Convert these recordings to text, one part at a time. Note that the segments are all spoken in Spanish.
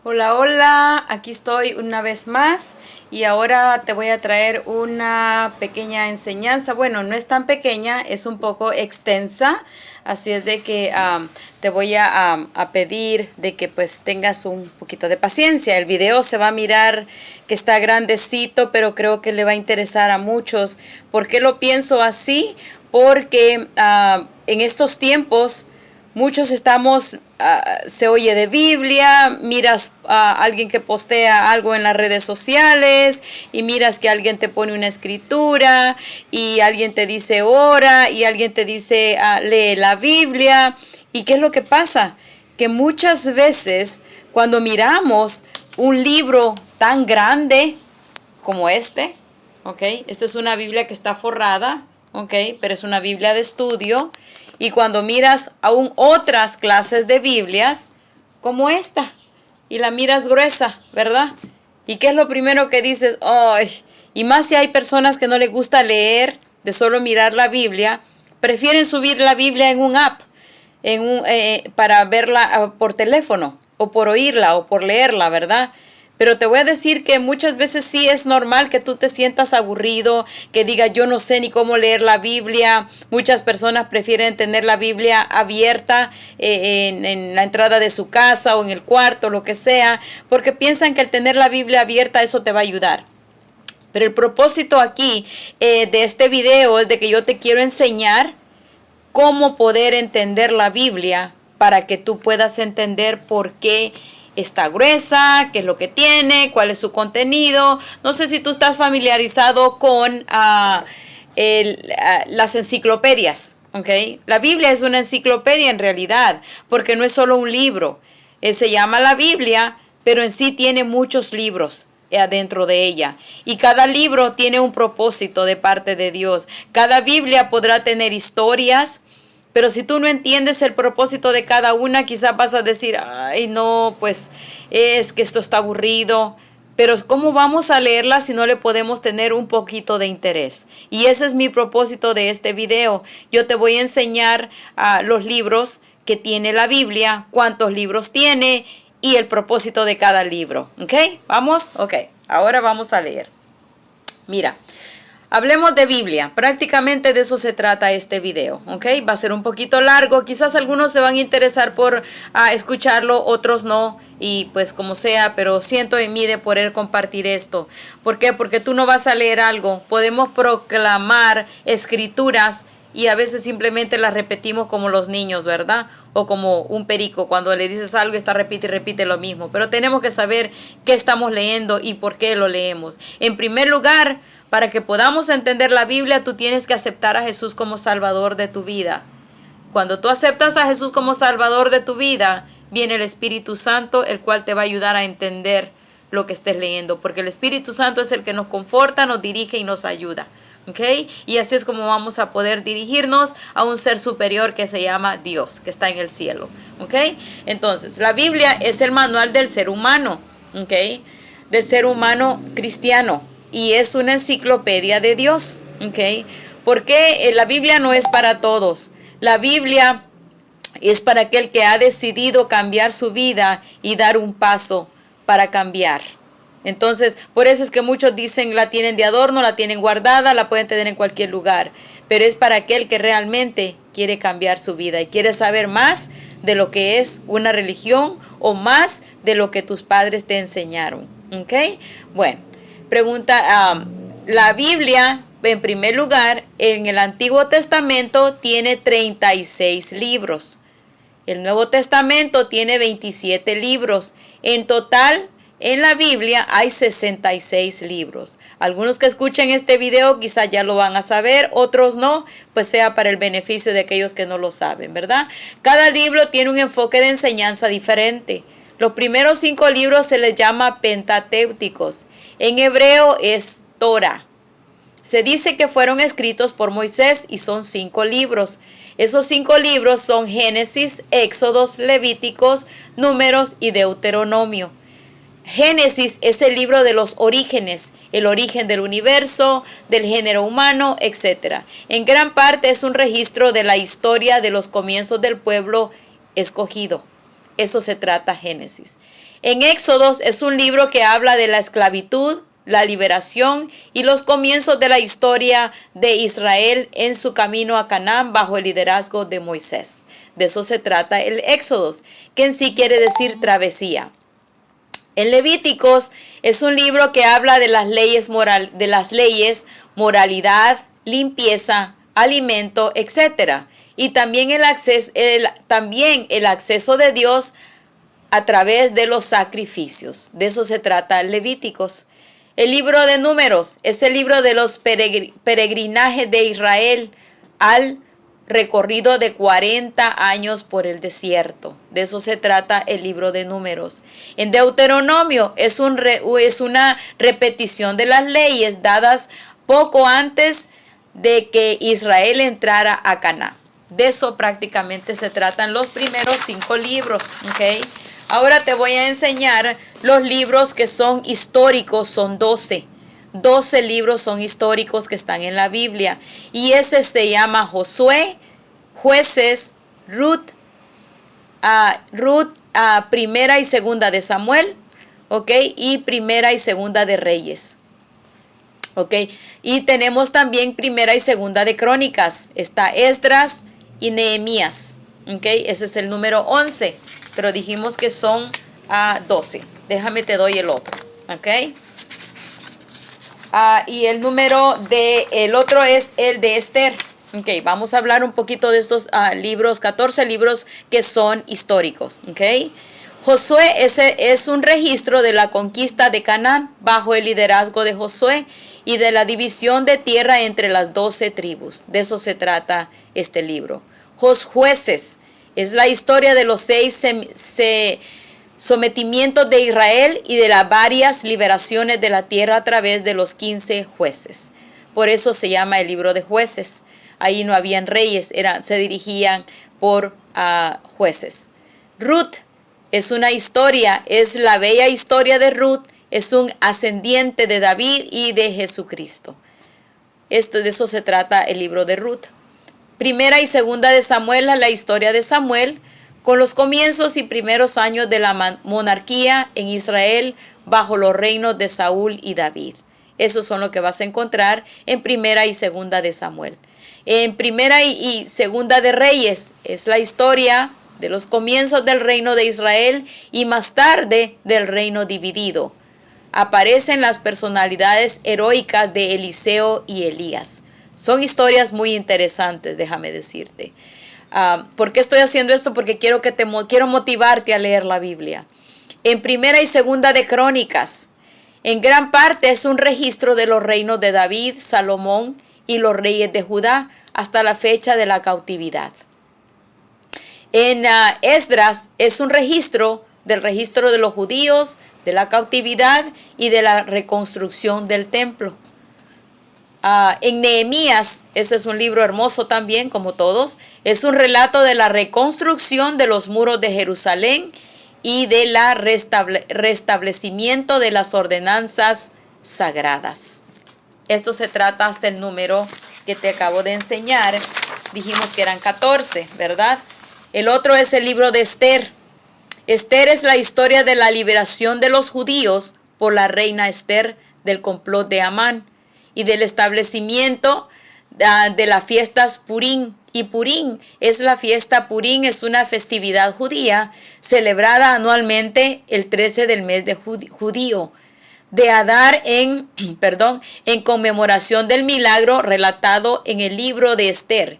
Hola, hola, aquí estoy una vez más y ahora te voy a traer una pequeña enseñanza. Bueno, no es tan pequeña, es un poco extensa, así es de que te voy a pedir de que pues tengas un poquito de paciencia. El video se va a mirar que está grandecito, pero creo que le va a interesar a muchos. ¿Por qué lo pienso así? Porque en estos tiempos muchos estamos, se oye de Biblia, miras a alguien que postea algo en las redes sociales y miras que alguien te pone una escritura y alguien te dice ora y alguien te dice lee la Biblia. ¿Y qué es lo que pasa? Que muchas veces cuando miramos un libro tan grande como este, ¿ok? Esta es una Biblia que está forrada, ¿ok? Pero es una Biblia de estudio. Y cuando miras aún otras clases de Biblias, como esta, y la miras gruesa, ¿verdad? ¿Y qué es lo primero que dices? ¡Ay! Y más si hay personas que no les gusta leer, de solo mirar la Biblia, prefieren subir la Biblia en un app, para verla por teléfono, o por oírla, o por leerla, ¿verdad? Pero te voy a decir que muchas veces sí es normal que tú te sientas aburrido, que digas yo no sé ni cómo leer la Biblia. Muchas personas prefieren tener la Biblia abierta en la entrada de su casa o en el cuarto, lo que sea, porque piensan que al tener la Biblia abierta eso te va a ayudar. Pero el propósito aquí de este video es de que yo te quiero enseñar cómo poder entender la Biblia para que tú puedas entender por qué está gruesa, qué es lo que tiene, cuál es su contenido. No sé si tú estás familiarizado con las enciclopedias, ¿ok? La Biblia es una enciclopedia en realidad, porque no es solo un libro. Se llama la Biblia, pero en sí tiene muchos libros adentro de ella. Y cada libro tiene un propósito de parte de Dios. Cada Biblia podrá tener historias, pero si tú no entiendes el propósito de cada una, quizás vas a decir, ay, no, pues es que esto está aburrido. Pero ¿cómo vamos a leerla si no le podemos tener un poquito de interés? Y ese es mi propósito de este video. Yo te voy a enseñar los libros que tiene la Biblia, cuántos libros tiene y el propósito de cada libro. ¿Ok? ¿Vamos? Ok. Ahora vamos a leer. Mira. Hablemos de Biblia, prácticamente de eso se trata este video, ¿ok? Va a ser un poquito largo, quizás algunos se van a interesar por escucharlo, otros no, y pues como sea, pero siento en mí de poder compartir esto. ¿Por qué? Porque tú no vas a leer algo, podemos proclamar escrituras y a veces simplemente las repetimos como los niños, ¿verdad? O como un perico, cuando le dices algo está repite y repite lo mismo, pero tenemos que saber qué estamos leyendo y por qué lo leemos. En primer lugar, para que podamos entender la Biblia, tú tienes que aceptar a Jesús como Salvador de tu vida. Cuando tú aceptas a Jesús como Salvador de tu vida, viene el Espíritu Santo, el cual te va a ayudar a entender lo que estés leyendo, porque el Espíritu Santo es el que nos conforta, nos dirige y nos ayuda. ¿Ok? Y así es como vamos a poder dirigirnos a un ser superior que se llama Dios, que está en el cielo. ¿Ok? Entonces, la Biblia es el manual del ser humano. ¿Ok? Del ser humano cristiano. Y es una enciclopedia de Dios, ¿ok? Porque la Biblia no es para todos. La Biblia es para aquel que ha decidido cambiar su vida y dar un paso para cambiar. Entonces, por eso es que muchos dicen la tienen de adorno, la tienen guardada, la pueden tener en cualquier lugar. Pero es para aquel que realmente quiere cambiar su vida y quiere saber más de lo que es una religión o más de lo que tus padres te enseñaron, ¿ok? Bueno. Pregunta, la Biblia, en primer lugar, en el Antiguo Testamento tiene 36 libros. El Nuevo Testamento tiene 27 libros. En total, en la Biblia hay 66 libros. Algunos que escuchen este video quizás ya lo van a saber, otros no, pues sea para el beneficio de aquellos que no lo saben, ¿verdad? Cada libro tiene un enfoque de enseñanza diferente. Los primeros 5 libros se les llama pentateuticos. En hebreo es Torah. Se dice que fueron escritos por Moisés y son 5 libros. Esos 5 libros son Génesis, Éxodos, Levíticos, Números y Deuteronomio. Génesis es el libro de los orígenes, el origen del universo, del género humano, etc. En gran parte es un registro de la historia de los comienzos del pueblo escogido. Eso se trata Génesis. En Éxodos es un libro que habla de la esclavitud, la liberación y los comienzos de la historia de Israel en su camino a Canaán bajo el liderazgo de Moisés. De eso se trata el Éxodos, que en sí quiere decir travesía. En Levíticos es un libro que habla de las leyes, moralidad, limpieza, alimento, etc. Y también el acceso de Dios a través de los sacrificios. De eso se trata Levíticos. El libro de Números es el libro de los peregrinajes de Israel al recorrido de 40 años por el desierto. De eso se trata el libro de Números. En Deuteronomio es una repetición de las leyes dadas poco antes de que Israel entrara a Canaán. De eso prácticamente se tratan los primeros 5 libros. ¿Okay? Ahora te voy a enseñar los libros que son históricos, son 12. 12 libros son históricos que están en la Biblia. Y ese se llama Josué, Jueces, Ruth, Primera y Segunda de Samuel, ¿ok? Y Primera y Segunda de Reyes, ¿ok? Y tenemos también Primera y Segunda de Crónicas. Está Esdras y Nehemías, ¿ok? Ese es el número 11, pero dijimos que son 12. Déjame te doy el otro, ¿ok? Y el número del otro es el de Esther. Ok, vamos a hablar un poquito de estos libros, 14 libros que son históricos. Ok, Josué es un registro de la conquista de Canaán bajo el liderazgo de Josué y de la división de tierra entre las 12 tribus. De eso se trata este libro. Jueces es la historia de los 6 sometimientos de Israel y de las varias liberaciones de la tierra a través de los 15 jueces. Por eso se llama el libro de Jueces. Ahí no habían reyes, se dirigían por jueces. Ruth es una historia, es la bella historia de Ruth, es un ascendiente de David y de Jesucristo. De eso se trata el libro de Ruth. Primera y Segunda de Samuel es la historia de Samuel, con los comienzos y primeros años de la monarquía en Israel bajo los reinos de Saúl y David. Esos son lo que vas a encontrar en Primera y Segunda de Samuel. En Primera y Segunda de Reyes es la historia de los comienzos del reino de Israel y más tarde del reino dividido. Aparecen las personalidades heroicas de Eliseo y Elías. Son historias muy interesantes, déjame decirte. ¿Por qué estoy haciendo esto? Porque quiero motivarte a leer la Biblia. En Primera y Segunda de Crónicas, en gran parte es un registro de los reinos de David, Salomón y los reyes de Judá hasta la fecha de la cautividad. En Esdras es un registro de los judíos, de la cautividad y de la reconstrucción del templo. En Nehemías, este es un libro hermoso también, como todos, es un relato de la reconstrucción de los muros de Jerusalén y de la restablecimiento de las ordenanzas sagradas. Esto se trata hasta el número que te acabo de enseñar. Dijimos que eran 14, ¿verdad? El otro es el libro de Esther. Esther es la historia de la liberación de los judíos por la reina Esther del complot de Amán y del establecimiento de las fiestas Purim. Y Purim es la fiesta. Purim es una festividad judía celebrada anualmente el 13 del mes de judío de Adar en conmemoración del milagro relatado en el libro de Esther.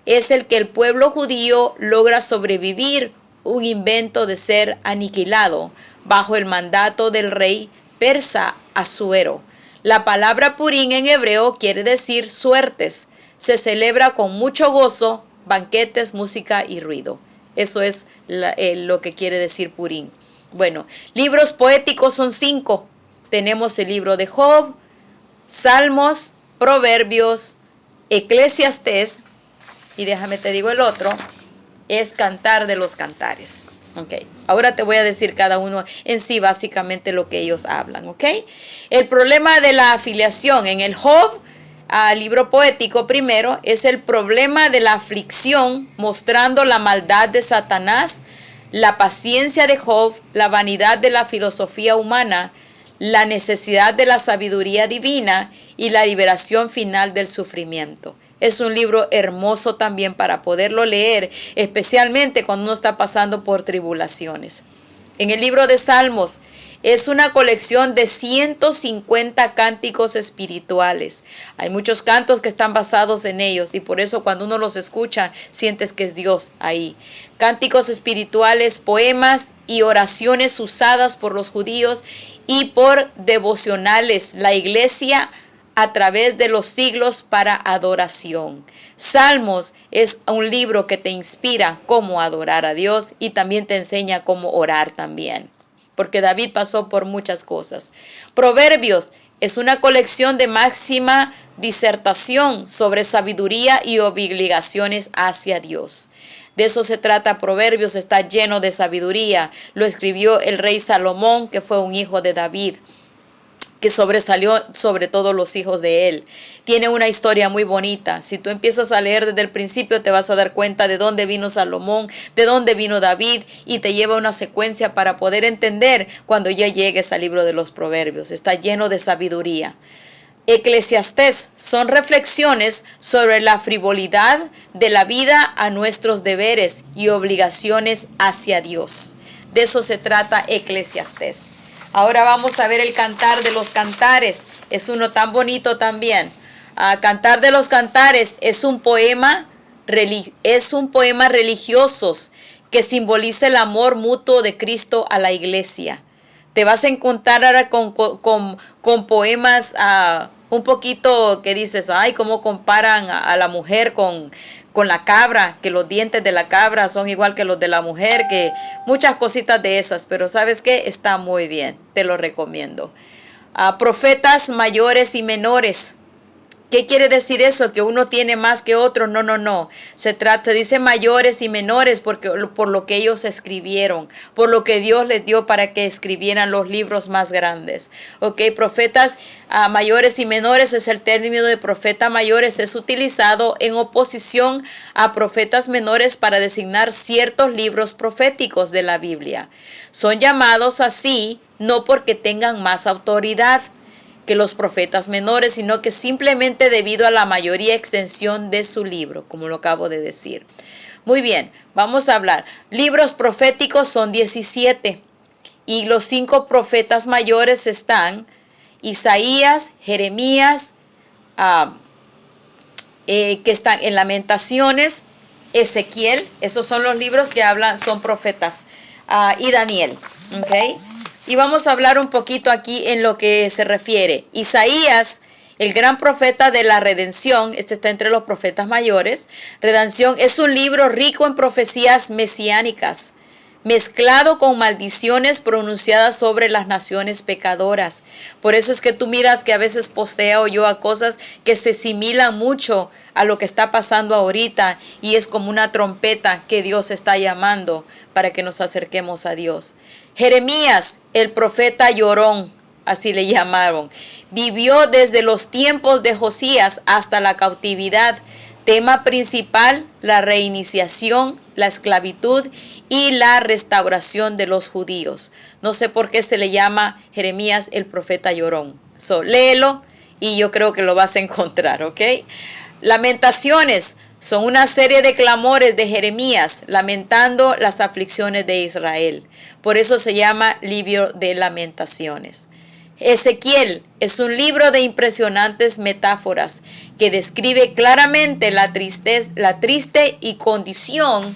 Es el que el pueblo judío logra sobrevivir un invento de ser aniquilado bajo el mandato del rey persa Asuero. La palabra Purim en hebreo quiere decir suertes. Se celebra con mucho gozo, banquetes, música y ruido. Eso es lo que quiere decir Purim. Bueno, libros poéticos son 5. Tenemos el libro de Job, Salmos, Proverbios, Eclesiastés, y déjame te digo el otro, es Cantar de los Cantares. Ok, ahora te voy a decir cada uno en sí básicamente lo que ellos hablan. Ok, el problema de la afiliación en el Job, libro poético primero, es el problema de la aflicción mostrando la maldad de Satanás, la paciencia de Job, la vanidad de la filosofía humana, la necesidad de la sabiduría divina y la liberación final del sufrimiento. Es un libro hermoso también para poderlo leer, especialmente cuando uno está pasando por tribulaciones. En el libro de Salmos es una colección de 150 cánticos espirituales. Hay muchos cantos que están basados en ellos y por eso cuando uno los escucha sientes que es Dios ahí. Cánticos espirituales, poemas y oraciones usadas por los judíos y por devocionales, la iglesia a través de los siglos para adoración. Salmos es un libro que te inspira cómo adorar a Dios y también te enseña cómo orar también, porque David pasó por muchas cosas. Proverbios es una colección de máxima disertación sobre sabiduría y obligaciones hacia Dios. De eso se trata Proverbios, está lleno de sabiduría. Lo escribió el rey Salomón, que fue un hijo de David, que sobresalió sobre todos los hijos de él. Tiene una historia muy bonita. Si tú empiezas a leer desde el principio, te vas a dar cuenta de dónde vino Salomón, de dónde vino David, y te lleva una secuencia para poder entender cuando ya llegues al libro de los Proverbios. Está lleno de sabiduría. Eclesiastés son reflexiones sobre la frivolidad de la vida a nuestros deberes y obligaciones hacia Dios. De eso se trata Eclesiastés. Ahora vamos a ver el Cantar de los Cantares. Es uno tan bonito también. Cantar de los Cantares es un poema religioso que simboliza el amor mutuo de Cristo a la iglesia. Te vas a encontrar ahora con poemas un poquito que dices, ay, cómo comparan a la mujer con la cabra, que los dientes de la cabra son igual que los de la mujer, que muchas cositas de esas, pero ¿sabes qué? Está muy bien, te lo recomiendo. Profetas mayores y menores. ¿Qué quiere decir eso? ¿Que uno tiene más que otro? No. Se dice mayores y menores porque por lo que ellos escribieron, por lo que Dios les dio para que escribieran los libros más grandes. Ok, profetas mayores y menores es el término de profeta mayores. Es utilizado en oposición a profetas menores para designar ciertos libros proféticos de la Biblia. Son llamados así no porque tengan más autoridad que los profetas menores, sino que simplemente debido a la mayoría extensión de su libro, como lo acabo de decir. Muy bien, vamos a hablar. Libros proféticos son 17 y los 5 profetas mayores están Isaías, Jeremías, que están en Lamentaciones, Ezequiel, esos son los libros que hablan, son profetas, y Daniel, ¿ok? Y vamos a hablar un poquito aquí en lo que se refiere. Isaías, el gran profeta de la redención, este está entre los profetas mayores. Redención es un libro rico en profecías mesiánicas, mezclado con maldiciones pronunciadas sobre las naciones pecadoras. Por eso es que tú miras que a veces posteo yo a cosas que se asimilan mucho a lo que está pasando ahorita, y es como una trompeta que Dios está llamando para que nos acerquemos a Dios. Jeremías, el profeta llorón, así le llamaron, vivió desde los tiempos de Josías hasta la cautividad. Tema principal, la reiniciación, la esclavitud y la restauración de los judíos. No sé por qué se le llama Jeremías el profeta llorón. Léelo y yo creo que lo vas a encontrar, ¿ok? Lamentaciones son una serie de clamores de Jeremías lamentando las aflicciones de Israel. Por eso se llama libro de lamentaciones. Ezequiel es un libro de impresionantes metáforas que describe claramente la triste condición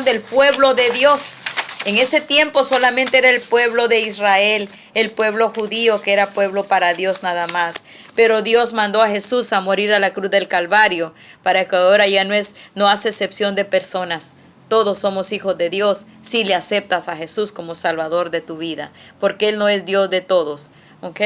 del pueblo de Dios. En ese tiempo solamente era el pueblo de Israel, el pueblo judío, que era pueblo para Dios nada más. Pero Dios mandó a Jesús a morir a la cruz del Calvario para que ahora ya no hace excepción de personas. Todos somos hijos de Dios si le aceptas a Jesús como Salvador de tu vida, porque Él no es Dios de todos. ¿Ok?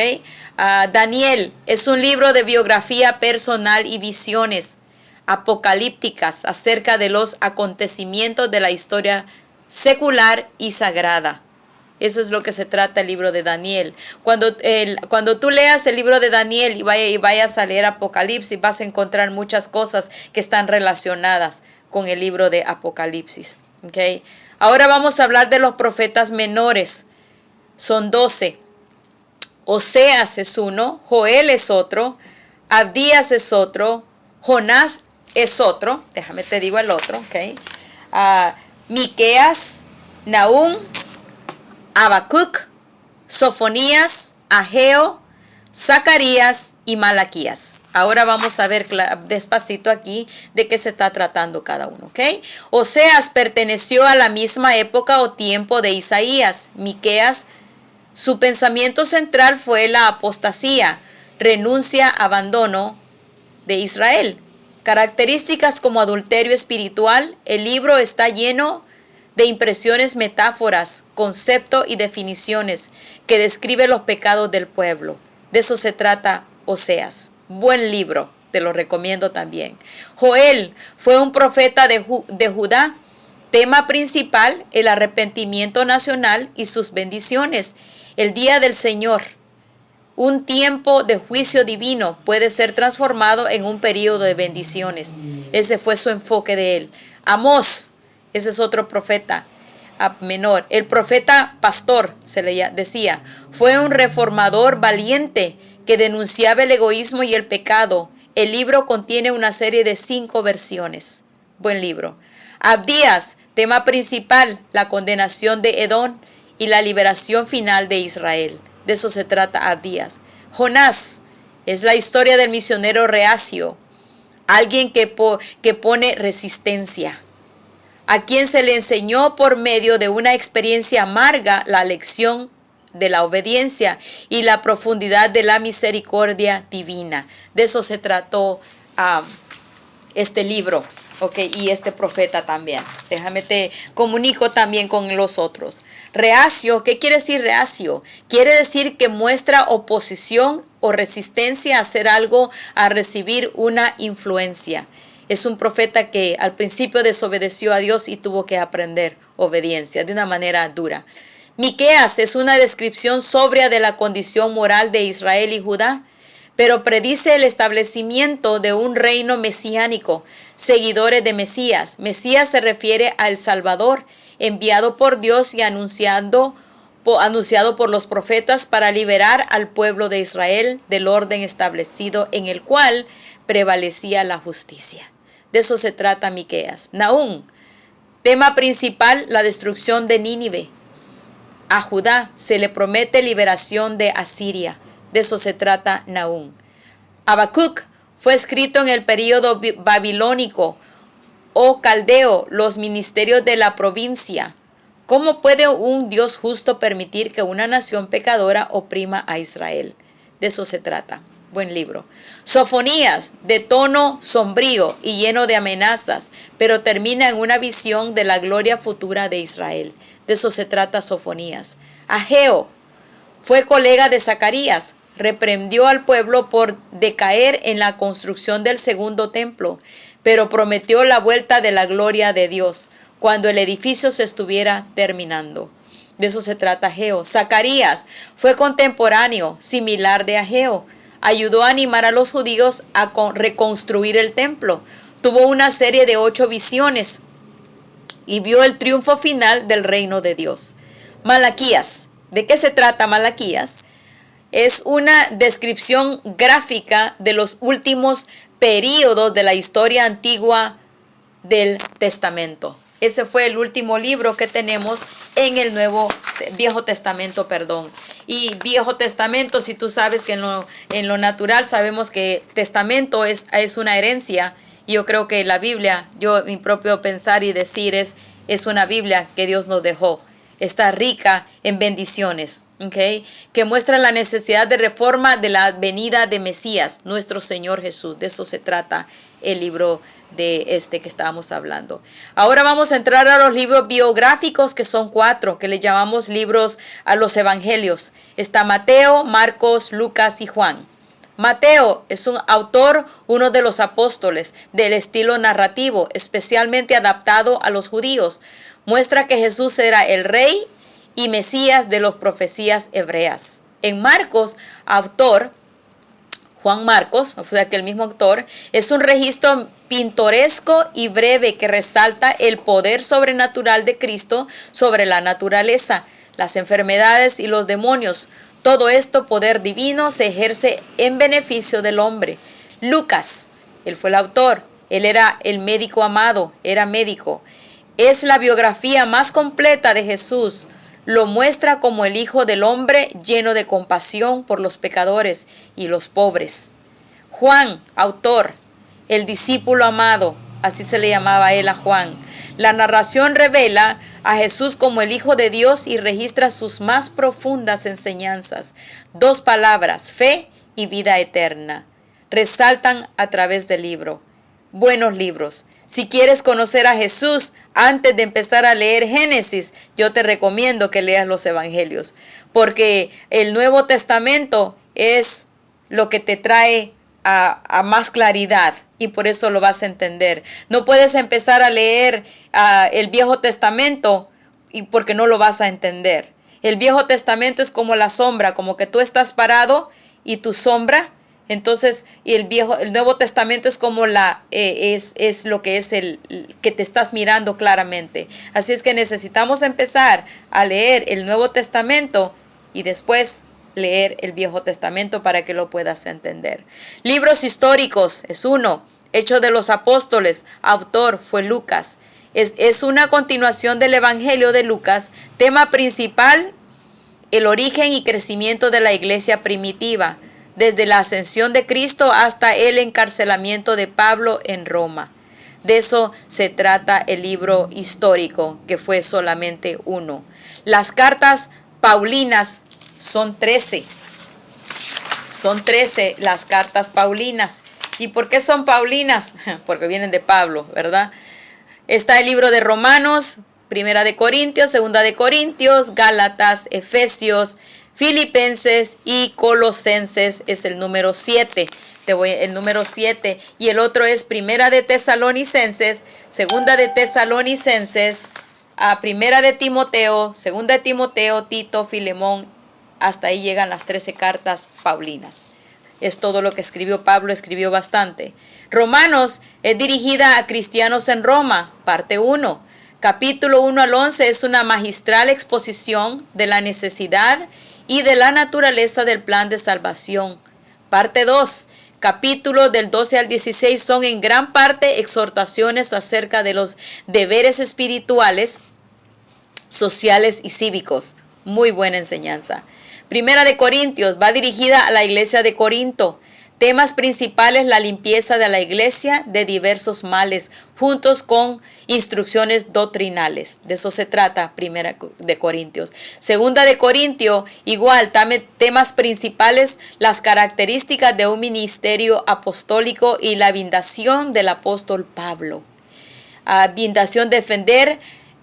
Daniel es un libro de biografía personal y visiones apocalípticas acerca de los acontecimientos de la historia secular y sagrada. Eso es lo que se trata el libro de Daniel. Cuando tú leas el libro de Daniel y vayas a leer Apocalipsis, vas a encontrar muchas cosas que están relacionadas. con el libro de Apocalipsis. ¿Okay? Ahora vamos a hablar de los profetas menores. Son 12. Oseas es uno, Joel es otro, Abdías es otro, Jonás es otro, déjame te digo el otro, ¿ok? Miqueas, Nahum, Habacuc, Sofonías, Ageo, Zacarías y Malaquías. Ahora vamos a ver despacito aquí de qué se está tratando cada uno, ¿ok? Oseas perteneció a la misma época o tiempo de Isaías. Miqueas, su pensamiento central fue la apostasía, renuncia, abandono de Israel. Características como adulterio espiritual. El libro está lleno de impresiones, metáforas, conceptos y definiciones que describen los pecados del pueblo. De eso se trata Oseas. Buen libro, te lo recomiendo también. Joel fue un profeta de Judá. Tema principal, el arrepentimiento nacional y sus bendiciones. El día del Señor, un tiempo de juicio divino, puede ser transformado en un periodo de bendiciones. Ese fue su enfoque de él. Amós, ese es otro profeta menor. El profeta pastor, se le decía, fue un reformador valiente que denunciaba el egoísmo y el pecado. El libro contiene una serie de 5 versiones. Buen libro. Abdías, tema principal, la condenación de Edom y la liberación final de Israel. De eso se trata Abdías. Jonás es la historia del misionero reacio, alguien que pone resistencia, a quien se le enseñó por medio de una experiencia amarga la lección de la obediencia y la profundidad de la misericordia divina. De eso se trató este libro. Ok, y este profeta también. Déjame te comunico también con los otros. Reacio, ¿qué quiere decir reacio? Quiere decir que muestra oposición o resistencia a hacer algo, a recibir una influencia. Es un profeta que al principio desobedeció a Dios y tuvo que aprender obediencia de una manera dura. Miqueas es una descripción sobria de la condición moral de Israel y Judá, pero predice el establecimiento de un reino mesiánico, seguidores de Mesías. Mesías se refiere al Salvador, enviado por Dios y anunciado por los profetas para liberar al pueblo de Israel del orden establecido en el cual prevalecía la justicia. De eso se trata Miqueas. Nahum, tema principal, la destrucción de Nínive. A Judá se le promete liberación de Asiria. De eso se trata Nahum. Habacuc fue escrito en el período babilónico o caldeo, los ministerios de la provincia. ¿Cómo puede un Dios justo permitir que una nación pecadora oprima a Israel? De eso se trata. Buen libro. Sofonías, de tono sombrío y lleno de amenazas, pero termina en una visión de la gloria futura de Israel. De eso se trata Sofonías. Ageo fue colega de Zacarías, reprendió al pueblo por decaer en la construcción del segundo templo, pero prometió la vuelta de la gloria de Dios cuando el edificio se estuviera terminando. De eso se trata Ageo. Zacarías fue contemporáneo, similar de Ageo. Ayudó a animar a los judíos a reconstruir el templo. Tuvo una serie de 8 visiones y vio el triunfo final del reino de Dios. Malaquías. ¿De qué se trata Malaquías? Es una descripción gráfica de los últimos períodos de la historia antigua del Testamento. Ese fue el último libro que tenemos en el Viejo Testamento, perdón. Y Viejo Testamento, si tú sabes que en lo natural sabemos que testamento es una herencia. Yo creo que la Biblia, mi propio pensar y decir es una Biblia que Dios nos dejó. Está rica en bendiciones, ¿okay? Que muestra la necesidad de reforma de la venida de Mesías, nuestro Señor Jesús. De eso se trata el libro de que estábamos hablando. Ahora vamos a entrar a los libros biográficos, que son 4, que le llamamos libros a los evangelios. Está Mateo, Marcos, Lucas y Juan. Mateo es un autor, uno de los apóstoles, del estilo narrativo, especialmente adaptado a los judíos. Muestra que Jesús era el rey y Mesías de las profecías hebreas. En Marcos, autor, Juan Marcos, o sea que el mismo autor, es un registro pintoresco y breve que resalta el poder sobrenatural de Cristo sobre la naturaleza, las enfermedades y los demonios. Todo esto, poder divino, se ejerce en beneficio del hombre. Lucas, él fue el autor, él era el médico amado, era médico. Es la biografía más completa de Jesús. Lo muestra como el Hijo del Hombre lleno de compasión por los pecadores y los pobres. Juan, autor, el discípulo amado, así se le llamaba a él a Juan. La narración revela a Jesús como el Hijo de Dios y registra sus más profundas enseñanzas. 2 palabras, fe y vida eterna, resaltan a través del libro. Buenos libros. Si quieres conocer a Jesús antes de empezar a leer Génesis, yo te recomiendo que leas los Evangelios, porque el Nuevo Testamento es lo que te trae a más claridad y por eso lo vas a entender. No puedes empezar a leer el Viejo Testamento y porque no lo vas a entender. El Viejo Testamento es como la sombra, como que tú estás parado y tu sombra. Entonces, y el Nuevo Testamento es como es lo que es el que te estás mirando claramente. Así es que necesitamos empezar a leer el Nuevo Testamento y después leer el Viejo Testamento para que lo puedas entender. Libros históricos es uno. Hechos de los Apóstoles, autor fue Lucas. Es una continuación del Evangelio de Lucas. Tema principal, el origen y crecimiento de la iglesia primitiva, desde la ascensión de Cristo hasta el encarcelamiento de Pablo en Roma. De eso se trata el libro histórico, que fue solamente uno. Las cartas paulinas son 13. Son 13 las cartas paulinas. ¿Y por qué son paulinas? Porque vienen de Pablo, ¿verdad? Está el libro de Romanos, Primera de Corintios, Segunda de Corintios, Gálatas, Efesios, Filipenses y Colosenses es el número 7. El número 7. Y el otro es Primera de Tesalonicenses, Segunda de Tesalonicenses, Primera de Timoteo, Segunda de Timoteo, Tito, Filemón. Hasta ahí llegan las 13 cartas paulinas. Es todo lo que escribió Pablo, escribió bastante. Romanos es dirigida a cristianos en Roma, parte 1. Capítulo 1 al 11 es una magistral exposición de la necesidad y de la naturaleza del plan de salvación. Parte 2. Capítulos del 12 al 16 son en gran parte exhortaciones acerca de los deberes espirituales, sociales y cívicos. Muy buena enseñanza. Primera de Corintios va dirigida a la iglesia de Corinto. Temas principales: la limpieza de la iglesia de diversos males, juntos con instrucciones doctrinales. De eso se trata Primera de Corintios. Segunda de Corintios, igual, temas principales: las características de un ministerio apostólico y la vindicación del apóstol Pablo.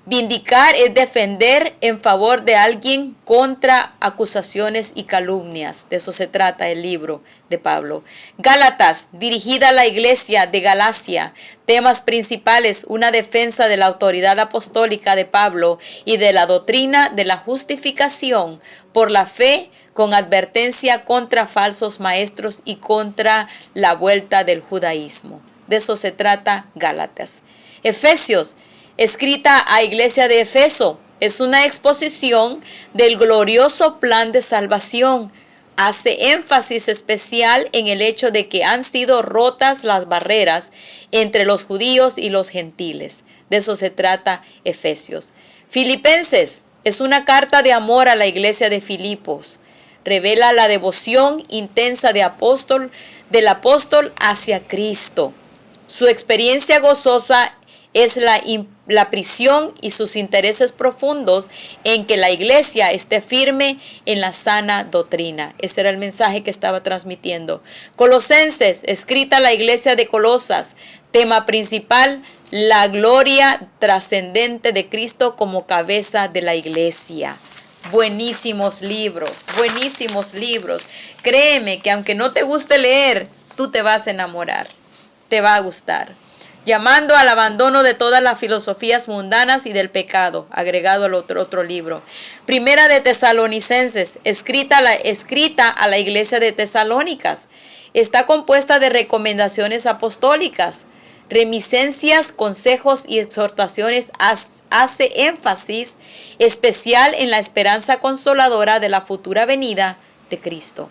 Vindicar es defender en favor de alguien contra acusaciones y calumnias. De eso se trata el libro de Pablo. Gálatas, dirigida a la iglesia de Galacia. Temas principales: una defensa de la autoridad apostólica de Pablo y de la doctrina de la justificación por la fe, con advertencia contra falsos maestros y contra la vuelta del judaísmo. De eso se trata Gálatas. Efesios, escrita a iglesia de Efeso, es una exposición del glorioso plan de salvación. Hace énfasis especial en el hecho de que han sido rotas las barreras entre los judíos y los gentiles. De eso se trata Efesios. Filipenses es una carta de amor a la iglesia de Filipos. Revela la devoción intensa del apóstol hacia Cristo. Su experiencia gozosa es la prisión y sus intereses profundos en que la iglesia esté firme en la sana doctrina. Ese era el mensaje que estaba transmitiendo. Colosenses, escrita a la iglesia de Colosas. Tema principal: la gloria trascendente de Cristo como cabeza de la iglesia. Buenísimos libros, buenísimos libros. Créeme que aunque no te guste leer, tú te vas a enamorar, te va a gustar. llamando al abandono de todas las filosofías mundanas y del pecado, agregado al otro libro. Primera de Tesalonicenses, escrita a la iglesia de Tesalónicas. Está compuesta de recomendaciones apostólicas, reminiscencias, consejos y exhortaciones. Hace énfasis especial en la esperanza consoladora de la futura venida de Cristo.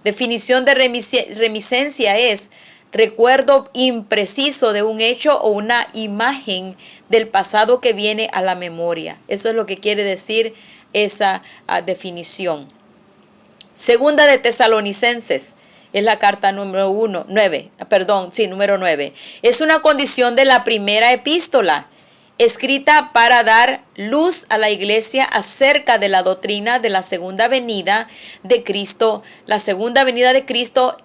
Definición de reminiscencia es recuerdo impreciso de un hecho o una imagen del pasado que viene a la memoria. Eso es lo que quiere decir esa definición. Segunda de Tesalonicenses es la carta número 9. Es una condición de la primera epístola, escrita para dar luz a la iglesia acerca de la doctrina de la segunda venida de Cristo,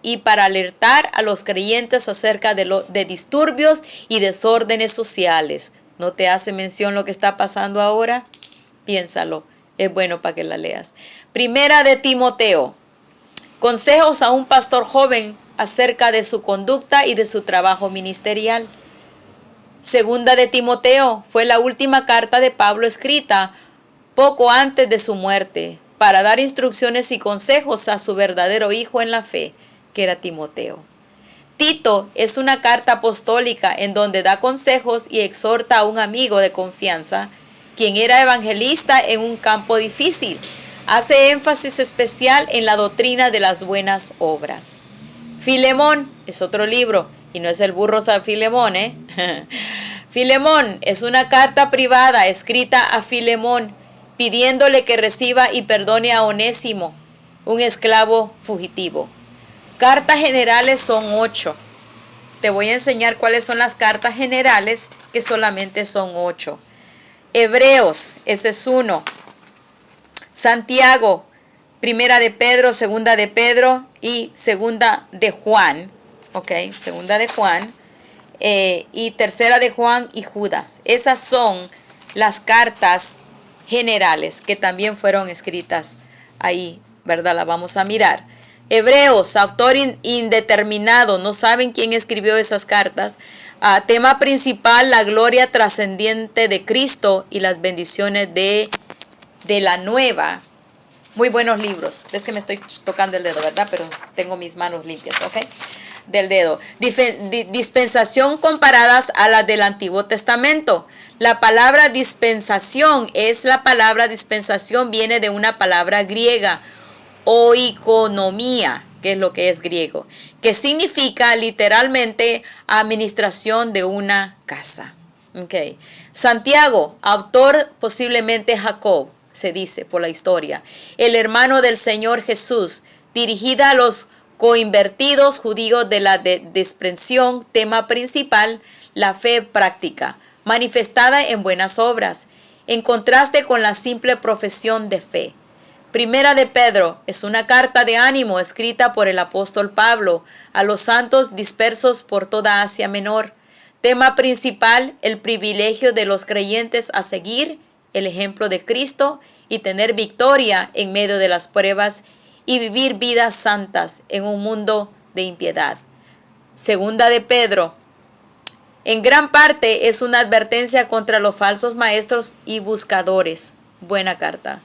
y para alertar a los creyentes acerca de disturbios y desórdenes sociales. ¿No te hace mención lo que está pasando ahora? Piénsalo, es bueno para que la leas. Primera de Timoteo, consejos a un pastor joven acerca de su conducta y de su trabajo ministerial. Segunda de Timoteo fue la última carta de Pablo escrita poco antes de su muerte para dar instrucciones y consejos a su verdadero hijo en la fe, que era Timoteo. Tito es una carta apostólica en donde da consejos y exhorta a un amigo de confianza, quien era evangelista en un campo difícil. Hace énfasis especial en la doctrina de las buenas obras. Filemón es otro libro. Y no es el burro San Filemón, Filemón es una carta privada escrita a Filemón, pidiéndole que reciba y perdone a Onésimo, un esclavo fugitivo. Cartas generales son 8. Te voy a enseñar cuáles son las cartas generales, que solamente son 8. Hebreos, ese es 1. Santiago, Primera de Pedro, Segunda de Pedro y Segunda de Juan. Segunda de Juan y Tercera de Juan y Judas. Esas son las cartas generales que también fueron escritas ahí, ¿verdad? La vamos a mirar. Hebreos, autor indeterminado, no saben quién escribió esas cartas. Tema principal, la gloria trascendiente de Cristo y las bendiciones de la nueva. Muy buenos libros. Es que me estoy tocando el dedo, ¿verdad? Pero tengo mis manos limpias, del dedo. Dispensación comparadas a las del Antiguo Testamento. La palabra dispensación viene de una palabra griega, oikonomía, que es lo que es griego, que significa literalmente administración de una casa. Santiago, autor posiblemente Jacob, se dice por la historia, el hermano del Señor Jesús, dirigida a los coinvertidos judíos de la desprensión. Tema principal, la fe práctica, manifestada en buenas obras, en contraste con la simple profesión de fe. Primera de Pedro es una carta de ánimo escrita por el apóstol Pablo a los santos dispersos por toda Asia Menor. Tema principal, el privilegio de los creyentes a seguir el ejemplo de Cristo y tener victoria en medio de las pruebas y vivir vidas santas en un mundo de impiedad. Segunda de Pedro, en gran parte es una advertencia contra los falsos maestros y buscadores. Buena carta.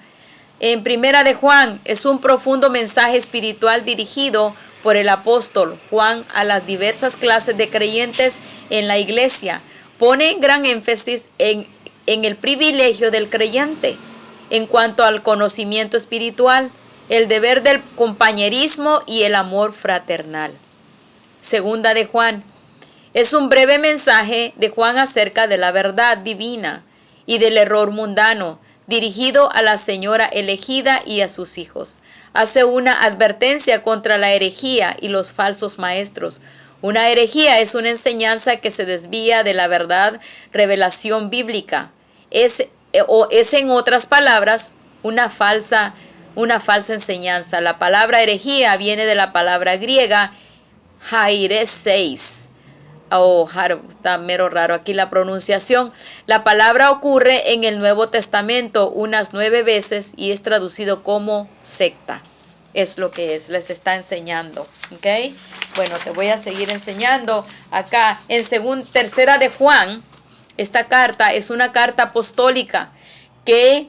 En Primera de Juan es un profundo mensaje espiritual dirigido por el apóstol Juan a las diversas clases de creyentes en la iglesia. Pone gran énfasis en el privilegio del creyente en cuanto al conocimiento espiritual, el deber del compañerismo y el amor fraternal. Segunda de Juan es un breve mensaje de Juan acerca de la verdad divina y del error mundano, dirigido a la señora elegida y a sus hijos. Hace una advertencia contra la herejía y los falsos maestros. Una herejía es una enseñanza que se desvía de la verdad, revelación bíblica. Es en otras palabras una falsa enseñanza. La palabra herejía viene de la palabra griega haireseis. Está mero raro aquí la pronunciación. La palabra ocurre en el Nuevo Testamento unas 9 veces y es traducido como secta. Es lo que es, les está enseñando. Bueno, te voy a seguir enseñando acá en tercera de Juan. Esta carta es una carta apostólica que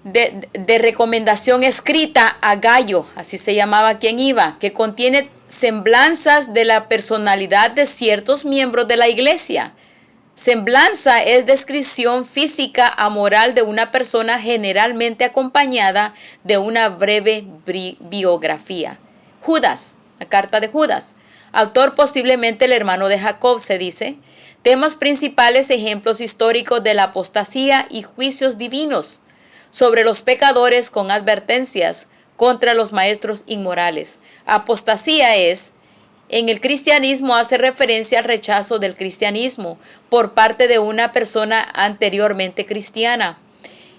de recomendación escrita a Gallo, así se llamaba quien iba, que contiene semblanzas de la personalidad de ciertos miembros de la iglesia. Semblanza es descripción física o moral de una persona, generalmente acompañada de una breve biografía. Judas, la carta de Judas, autor posiblemente el hermano de Jacob, se dice. Temas principales, ejemplos históricos de la apostasía y juicios divinos sobre los pecadores con advertencias contra los maestros inmorales. Apostasía es, en el cristianismo, hace referencia al rechazo del cristianismo por parte de una persona anteriormente cristiana.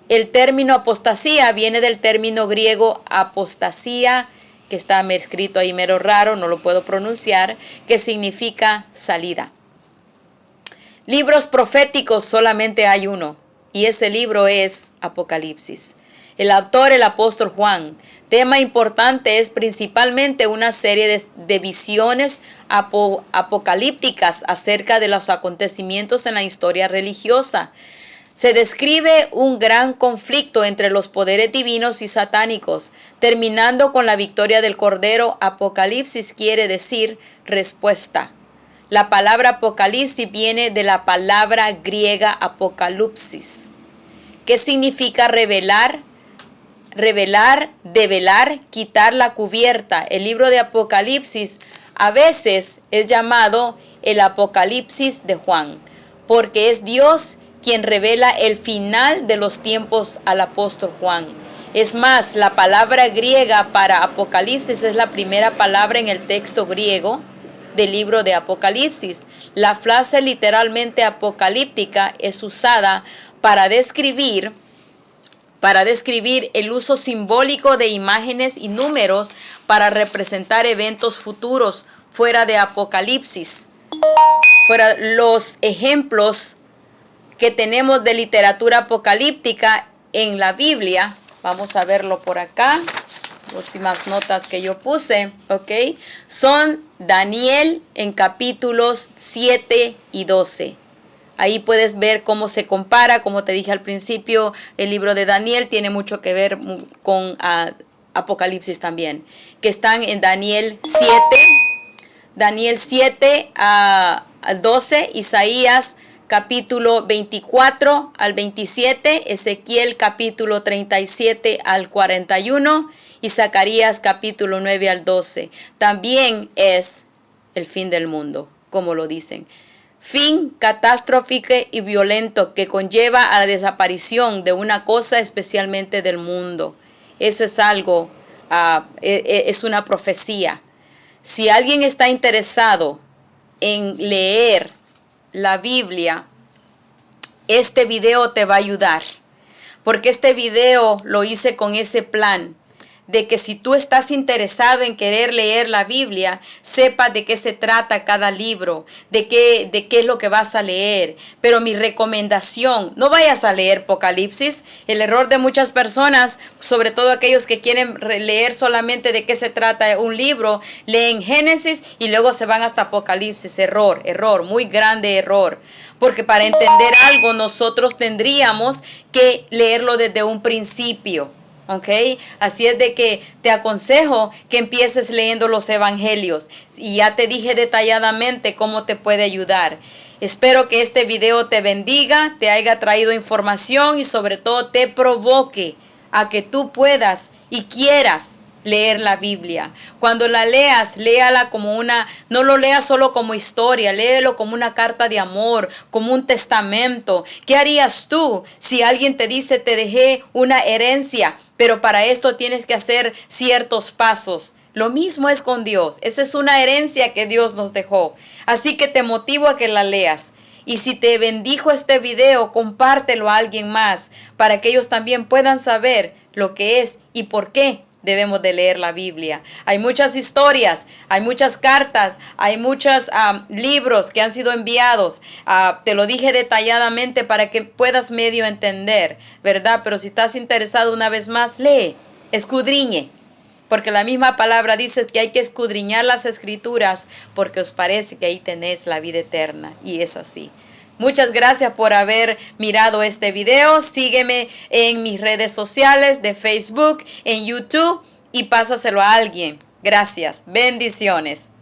El término apostasía viene del término griego apostasía, que está escrito ahí mero raro, no lo puedo pronunciar, que significa salida. Libros proféticos solamente hay uno, y ese libro es Apocalipsis. El autor, el apóstol Juan. Tema importante es principalmente una serie de visiones apocalípticas acerca de los acontecimientos en la historia religiosa. Se describe un gran conflicto entre los poderes divinos y satánicos, terminando con la victoria del Cordero. Apocalipsis quiere decir respuesta. La palabra apocalipsis viene de la palabra griega apokalupsis, que significa revelar, develar, quitar la cubierta. El libro de Apocalipsis a veces es llamado el Apocalipsis de Juan, porque es Dios quien revela el final de los tiempos al apóstol Juan. Es más, la palabra griega para Apocalipsis es la primera palabra en el texto griego del libro de Apocalipsis. La frase literalmente apocalíptica es usada para describir el uso simbólico de imágenes y números para representar eventos futuros fuera de Apocalipsis. Fuera los ejemplos que tenemos de literatura apocalíptica en la Biblia, vamos a verlo por acá. Últimas notas que yo puse, ¿ok? Son Daniel en capítulos 7 y 12. Ahí puedes ver cómo se compara. Como te dije al principio, el libro de Daniel tiene mucho que ver con Apocalipsis también, que están en Daniel 7 a 12, Isaías capítulo 24 al 27, Ezequiel capítulo 37 al 41 y Zacarías capítulo 9 al 12. También es el fin del mundo, como lo dicen. Fin catastrófico y violento que conlleva a la desaparición de una cosa, especialmente del mundo. Eso es algo, es una profecía. Si alguien está interesado en leer la Biblia, este video te va a ayudar, porque este video lo hice con ese plan de que si tú estás interesado en querer leer la Biblia, sepas de qué se trata cada libro, de qué es lo que vas a leer. Pero mi recomendación, no vayas a leer Apocalipsis. El error de muchas personas, sobre todo aquellos que quieren leer solamente de qué se trata un libro, leen Génesis y luego se van hasta Apocalipsis. Error, muy grande error. Porque para entender algo nosotros tendríamos que leerlo desde un principio. ¿Ok? Así es de que te aconsejo que empieces leyendo los evangelios. Y ya te dije detalladamente cómo te puede ayudar. Espero que este video te bendiga, te haya traído información y sobre todo te provoque a que tú puedas y quieras leer la Biblia. Cuando la leas, léala como no lo leas solo como historia, léelo como una carta de amor, como un testamento. ¿Qué harías tú si alguien te dice, te dejé una herencia, pero para esto tienes que hacer ciertos pasos? Lo mismo es con Dios. Esa es una herencia que Dios nos dejó. Así que te motivo a que la leas. Y si te bendijo este video, compártelo a alguien más para que ellos también puedan saber lo que es y por qué debemos de leer la Biblia. Hay muchas historias, hay muchas cartas, hay muchos libros que han sido enviados. Te lo dije detalladamente para que puedas medio entender, ¿verdad? Pero si estás interesado, una vez más, lee, escudriñe, porque la misma palabra dice que hay que escudriñar las escrituras porque os parece que ahí tenéis la vida eterna, y es así. Muchas gracias por haber mirado este video. Sígueme en mis redes sociales de Facebook, en YouTube, y pásaselo a alguien. Gracias. Bendiciones.